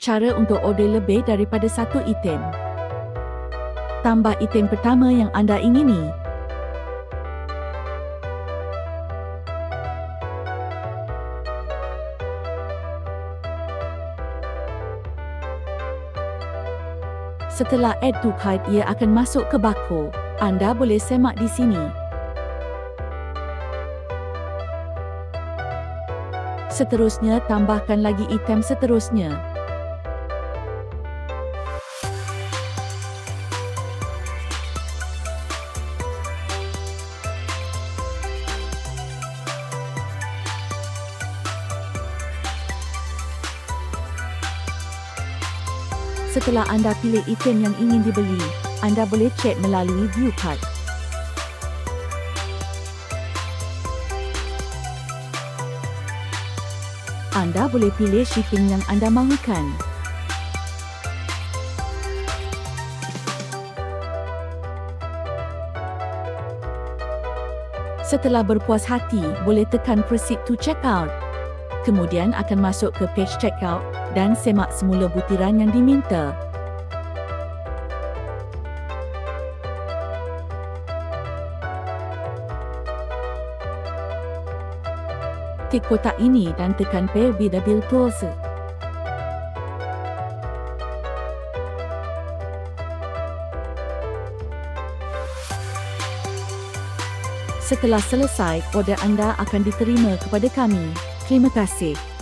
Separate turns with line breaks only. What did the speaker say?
Cara untuk order lebih daripada satu item. Tambah item pertama yang anda ingini. Setelah add to cart, ia akan masuk ke barcode. Anda boleh semak di sini. Seterusnya, tambahkan lagi item seterusnya. Setelah anda pilih item yang ingin dibeli, anda boleh cek melalui view cart. Anda boleh pilih shipping yang anda mahukan. Setelah berpuas hati, boleh tekan proceed to checkout. Kemudian akan masuk ke page checkout dan semak semula butiran yang diminta. Tik kotak ini dan tekan Pay with the Bill Tools. Setelah selesai, order anda akan diterima kepada kami. Terima kasih.